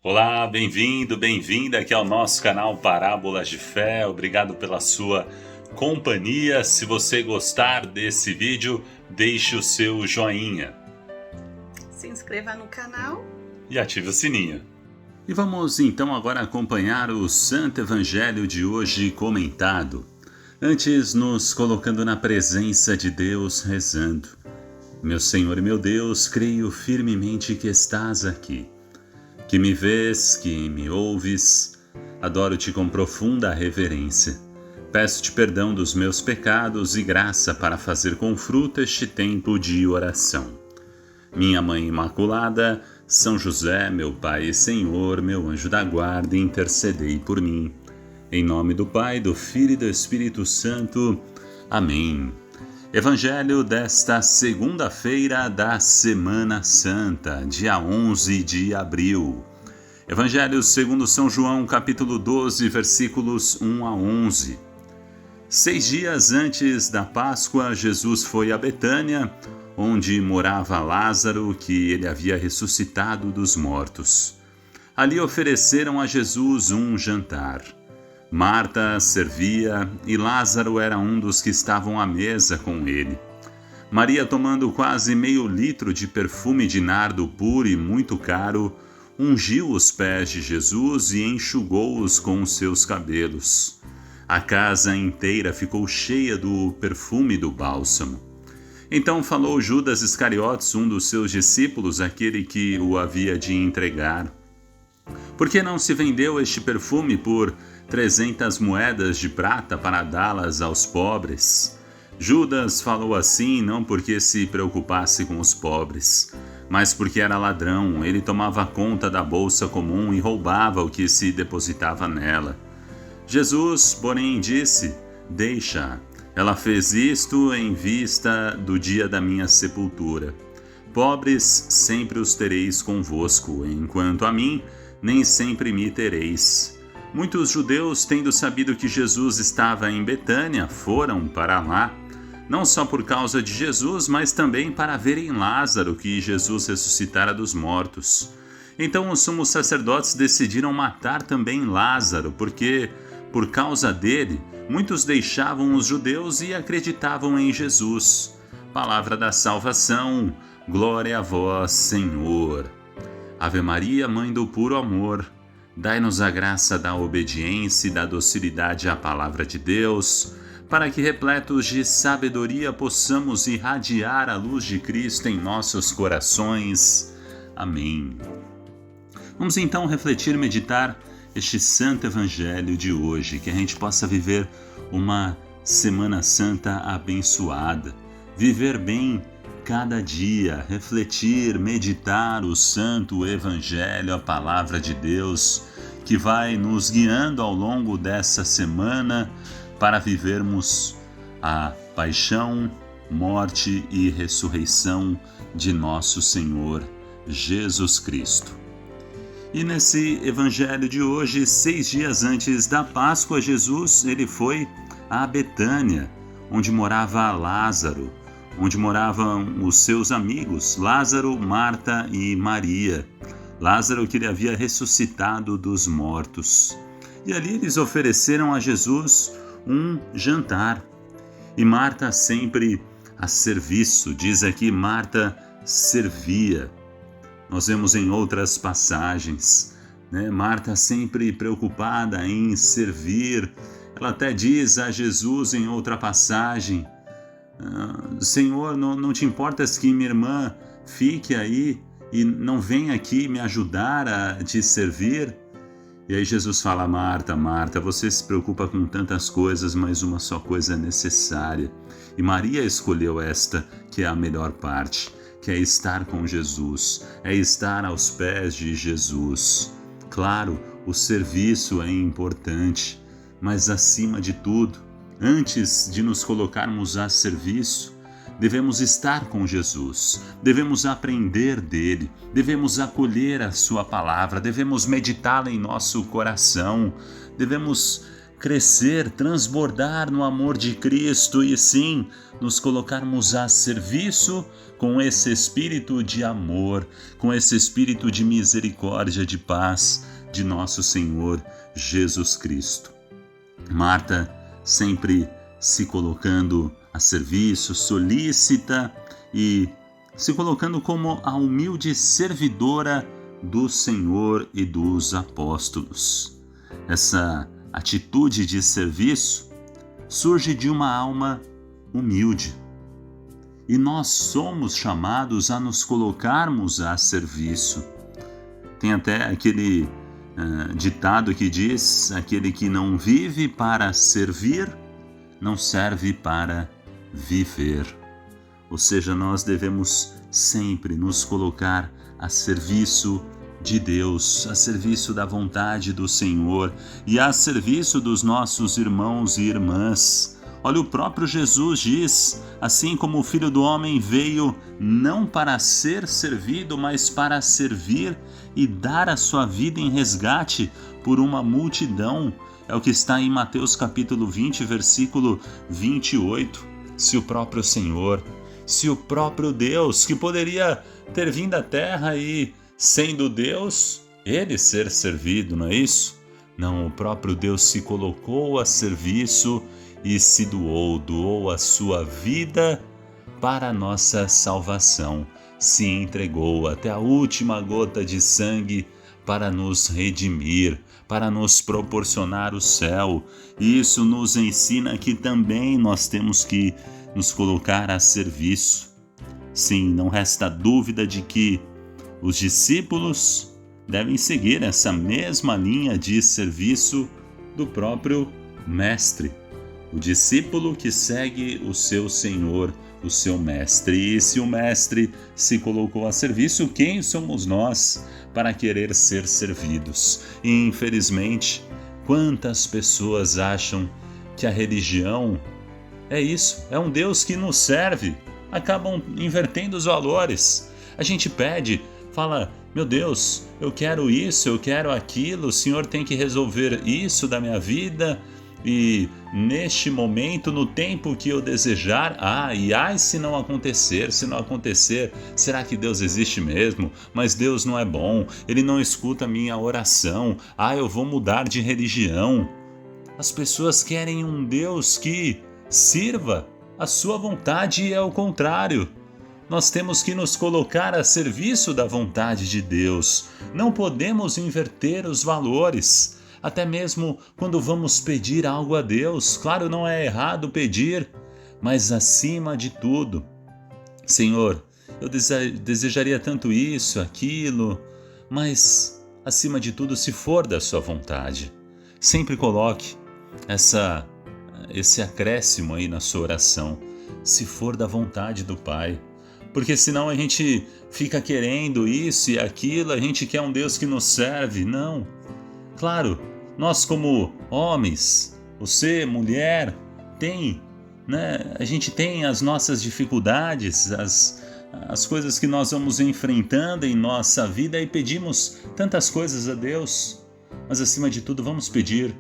Olá, bem-vindo, bem-vinda aqui ao nosso canal Parábolas de Fé. Obrigado pela sua companhia. Se você gostar desse vídeo, deixe o seu joinha. Se inscreva no canal E ative o sininho. E vamos então agora acompanhar o Santo Evangelho de hoje comentado. Antes, nos colocando na presença de Deus, rezando. Meu Senhor e meu Deus, creio firmemente que estás aqui. Que me vês, que me ouves, adoro-te com profunda reverência. Peço-te perdão dos meus pecados e graça para fazer com fruto este tempo de oração. Minha Mãe Imaculada, São José, meu Pai e Senhor, meu anjo da guarda, intercedei por mim. Em nome do Pai, do Filho e do Espírito Santo. Amém. Evangelho desta segunda-feira da Semana Santa, dia 11 de abril. Evangelho segundo São João, capítulo 12, versículos 1 a 11. 6 dias antes da Páscoa, Jesus foi a Betânia, onde morava Lázaro, que ele havia ressuscitado dos mortos. Ali ofereceram a Jesus um jantar. Marta servia e Lázaro era um dos que estavam à mesa com ele. Maria, tomando quase meio litro de perfume de nardo puro e muito caro, ungiu os pés de Jesus e enxugou-os com os seus cabelos. A casa inteira ficou cheia do perfume do bálsamo. Então falou Judas Iscariotes, um dos seus discípulos, aquele que o havia de entregar. Por que não se vendeu este perfume por 300 moedas de prata para dá-las aos pobres? Judas falou assim não porque se preocupasse com os pobres, mas porque era ladrão. Ele tomava conta da bolsa comum e roubava o que se depositava nela. Jesus, porém, disse: Deixa, ela fez isto em vista do dia da minha sepultura. Pobres sempre os tereis convosco, enquanto a mim nem sempre me tereis. Muitos judeus, tendo sabido que Jesus estava em Betânia, foram para lá, não só por causa de Jesus, mas também para verem Lázaro, que Jesus ressuscitara dos mortos. Então os sumos sacerdotes decidiram matar também Lázaro, porque, por causa dele, muitos deixavam os judeus e acreditavam em Jesus. Palavra da salvação, glória a vós, Senhor. Ave Maria, Mãe do puro amor, dai-nos a graça da obediência e da docilidade à palavra de Deus, para que, repletos de sabedoria, possamos irradiar a luz de Cristo em nossos corações. Amém. Vamos então refletir e meditar este Santo Evangelho de hoje, que a gente possa viver uma Semana Santa abençoada, viver bem cada dia, refletir, meditar o Santo Evangelho, a Palavra de Deus, que vai nos guiando ao longo dessa semana para vivermos a paixão, morte e ressurreição de nosso Senhor Jesus Cristo. E nesse Evangelho de hoje, 6 dias antes da Páscoa, Jesus ele foi a Betânia, onde morava Lázaro, onde moravam os seus amigos, Lázaro, Marta e Maria. Lázaro que ele havia ressuscitado dos mortos. E ali eles ofereceram a Jesus um jantar. E Marta sempre a serviço, diz aqui Marta servia. Nós vemos em outras passagens, Marta sempre preocupada em servir. Ela até diz a Jesus em outra passagem: Senhor, não te importas que minha irmã fique aí e não venha aqui me ajudar a te servir? E aí Jesus fala: Marta, Marta, você se preocupa com tantas coisas, mas uma só coisa é necessária. E Maria escolheu esta, que é a melhor parte, que é estar com Jesus, é estar aos pés de Jesus. Claro, o serviço é importante, mas acima de tudo, antes de nos colocarmos a serviço, devemos estar com Jesus, devemos aprender dele, devemos acolher a sua palavra, devemos meditá-la em nosso coração, devemos crescer, transbordar no amor de Cristo e sim nos colocarmos a serviço com esse espírito de amor, com esse espírito de misericórdia, de paz de nosso Senhor Jesus Cristo. Marta sempre se colocando a serviço, solícita e se colocando como a humilde servidora do Senhor e dos apóstolos. Essa atitude de serviço surge de uma alma humilde. E nós somos chamados a nos colocarmos a serviço. Tem até aquele ditado que diz: aquele que não vive para servir, não serve para viver. Ou seja, nós devemos sempre nos colocar a serviço de Deus, a serviço da vontade do Senhor e a serviço dos nossos irmãos e irmãs. Olha, o próprio Jesus diz: assim como o Filho do Homem veio não para ser servido, mas para servir e dar a sua vida em resgate por uma multidão. É o que está em Mateus capítulo 20, versículo 28. Se o próprio Senhor, se o próprio Deus, que poderia ter vindo à terra e, sendo Deus, ele ser servido, não é isso? Não, o próprio Deus se colocou a serviço e se doou a sua vida para a nossa salvação. Se entregou até a última gota de sangue para nos redimir, para nos proporcionar o céu. E isso nos ensina que também nós temos que nos colocar a serviço. Sim, não resta dúvida de que os discípulos devem seguir essa mesma linha de serviço do próprio Mestre. O discípulo que segue o seu Senhor, o seu Mestre. E se o Mestre se colocou a serviço, quem somos nós para querer ser servidos? E, infelizmente, quantas pessoas acham que a religião é isso, é um Deus que nos serve, acabam invertendo os valores. A gente pede, fala: meu Deus, eu quero isso, eu quero aquilo, o Senhor tem que resolver isso da minha vida, e neste momento, no tempo que eu desejar, se não acontecer, será que Deus existe mesmo? Mas Deus não é bom, Ele não escuta a minha oração, eu vou mudar de religião. As pessoas querem um Deus que sirva a sua vontade e é o contrário. Nós temos que nos colocar a serviço da vontade de Deus. Não podemos inverter os valores, até mesmo quando vamos pedir algo a Deus. Claro, não é errado pedir, mas acima de tudo, Senhor, eu desejaria tanto isso, aquilo, mas acima de tudo, se for da sua vontade, sempre coloque esse acréscimo aí na sua oração, se for da vontade do Pai. Porque senão a gente fica querendo isso e aquilo, a gente quer um Deus que nos serve. Não. Claro, nós como homens, você, mulher, a gente tem as nossas dificuldades, as coisas que nós vamos enfrentando em nossa vida e pedimos tantas coisas a Deus. Mas acima de tudo, vamos pedir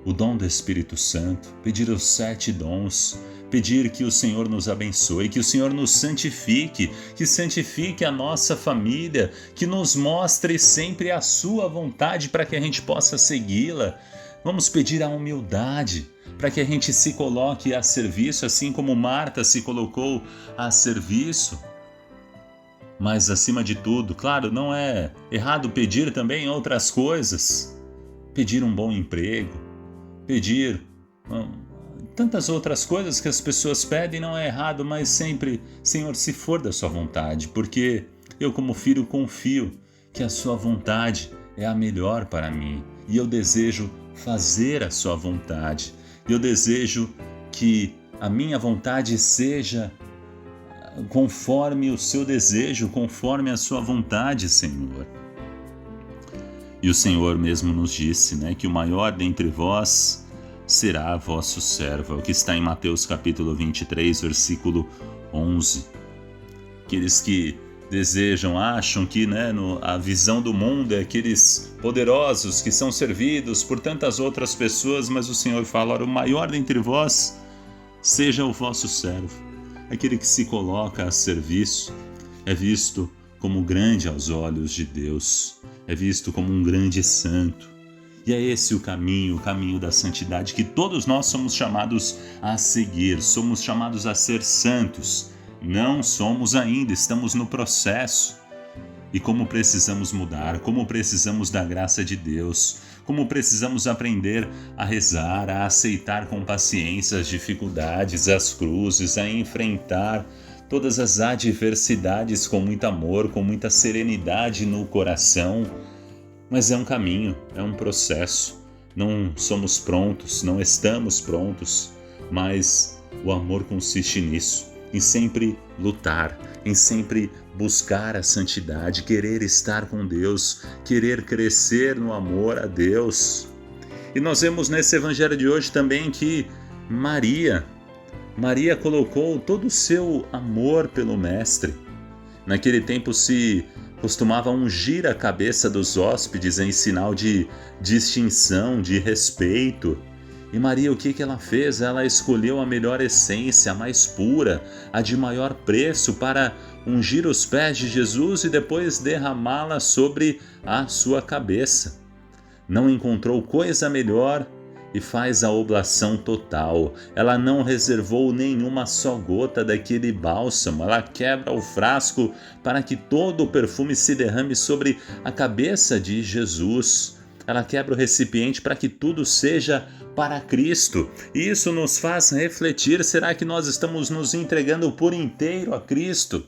o dom do Espírito Santo, pedir os 7 dons, pedir que o Senhor nos abençoe, que o Senhor nos santifique, que santifique a nossa família, que nos mostre sempre a sua vontade para que a gente possa segui-la. Vamos pedir a humildade para que a gente se coloque a serviço, assim como Marta se colocou a serviço. Mas acima de tudo, claro, não é errado pedir também outras coisas. Pedir um bom emprego, pedir tantas outras coisas que as pessoas pedem, não é errado, mas sempre, Senhor, se for da sua vontade, porque eu como filho confio que a sua vontade é a melhor para mim e eu desejo fazer a sua vontade. Eu desejo que a minha vontade seja conforme o seu desejo, conforme a sua vontade, Senhor. E o Senhor mesmo nos disse, que o maior dentre vós será vosso servo. É o que está em Mateus capítulo 23, versículo 11. Aqueles que desejam, acham que a visão do mundo é aqueles poderosos que são servidos por tantas outras pessoas, mas o Senhor fala: ora, o maior dentre vós seja o vosso servo. Aquele que se coloca a serviço é visto como grande aos olhos de Deus, é visto como um grande santo. E é esse o caminho da santidade que todos nós somos chamados a seguir, somos chamados a ser santos. Não somos ainda, estamos no processo. E como precisamos mudar, como precisamos da graça de Deus, como precisamos aprender a rezar, a aceitar com paciência as dificuldades, as cruzes, a enfrentar todas as adversidades com muito amor, com muita serenidade no coração. Mas é um caminho, é um processo. Não somos prontos, não estamos prontos, mas o amor consiste nisso, em sempre lutar, em sempre buscar a santidade, querer estar com Deus, querer crescer no amor a Deus. E nós vemos nesse evangelho de hoje também que Maria colocou todo o seu amor pelo Mestre. Naquele tempo se costumava ungir a cabeça dos hóspedes em sinal de distinção, de respeito. E Maria, o que ela fez? Ela escolheu a melhor essência, a mais pura, a de maior preço, para ungir os pés de Jesus e depois derramá-la sobre a sua cabeça. Não encontrou coisa melhor e faz a oblação total. Ela não reservou nenhuma só gota daquele bálsamo. Ela quebra o frasco para que todo o perfume se derrame sobre a cabeça de Jesus. Ela quebra o recipiente para que tudo seja para Cristo. E isso nos faz refletir: será que nós estamos nos entregando por inteiro a Cristo?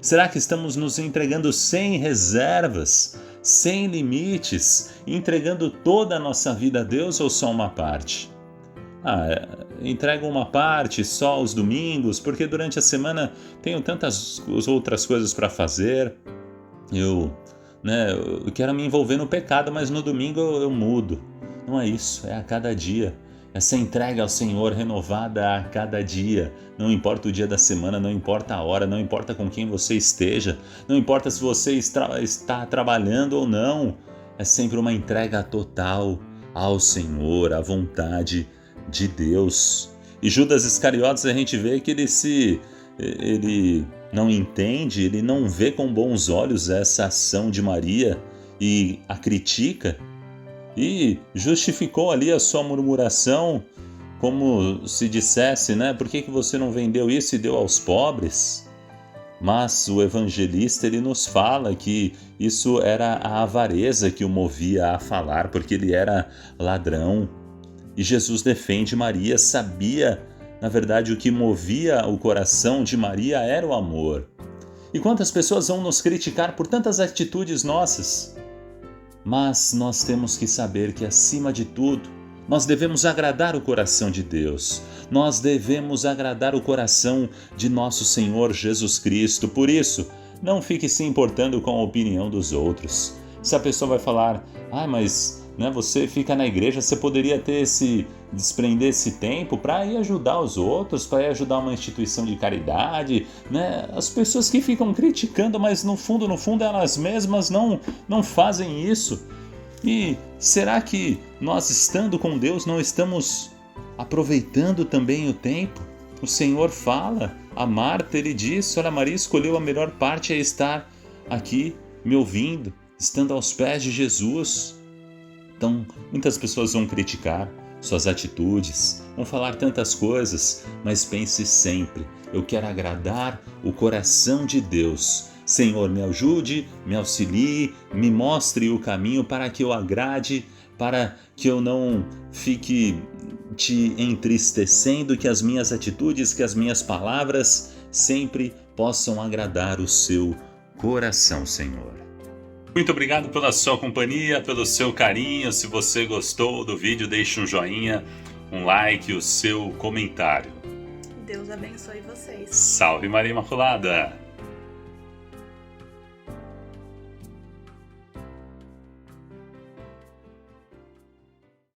Será que estamos nos entregando sem reservas, sem limites, entregando toda a nossa vida a Deus ou só uma parte? Entrego uma parte só aos domingos, porque durante a semana tenho tantas outras coisas para fazer. Eu quero me envolver no pecado, mas no domingo eu mudo. Não é isso, é a cada dia. Essa entrega ao Senhor renovada a cada dia. Não importa o dia da semana, não importa a hora, não importa com quem você esteja, não importa se você está trabalhando ou não. É sempre uma entrega total ao Senhor, à vontade de Deus. E Judas Iscariotes, a gente vê que ele não entende, ele não vê com bons olhos essa ação de Maria e a critica. E justificou ali a sua murmuração como se dissesse, por que você não vendeu isso e deu aos pobres? Mas o evangelista ele nos fala que isso era a avareza que o movia a falar, porque ele era ladrão. E Jesus defende Maria, sabia, na verdade, o que movia o coração de Maria era o amor. E quantas pessoas vão nos criticar por tantas atitudes nossas? Mas nós temos que saber que, acima de tudo, nós devemos agradar o coração de Deus. Nós devemos agradar o coração de nosso Senhor Jesus Cristo. Por isso, não fique se importando com a opinião dos outros. Se a pessoa vai falar: mas você fica na igreja, você poderia desprender esse tempo para ir ajudar os outros, para ir ajudar uma instituição de caridade, As pessoas que ficam criticando, mas no fundo elas mesmas não fazem isso. E será que nós, estando com Deus, não estamos aproveitando também o tempo? O Senhor fala a Marta, ele diz: olha, Maria escolheu a melhor parte, é estar aqui me ouvindo, estando aos pés de Jesus. Então, muitas pessoas vão criticar suas atitudes, vão falar tantas coisas, mas pense sempre: eu quero agradar o coração de Deus. Senhor, me ajude, me auxilie, me mostre o caminho para que eu agrade, para que eu não fique te entristecendo, que as minhas atitudes, que as minhas palavras sempre possam agradar o seu coração, Senhor. Muito obrigado pela sua companhia, pelo seu carinho. Se você gostou do vídeo, deixe um joinha, um like, o seu comentário. Deus abençoe vocês. Salve Maria Imaculada!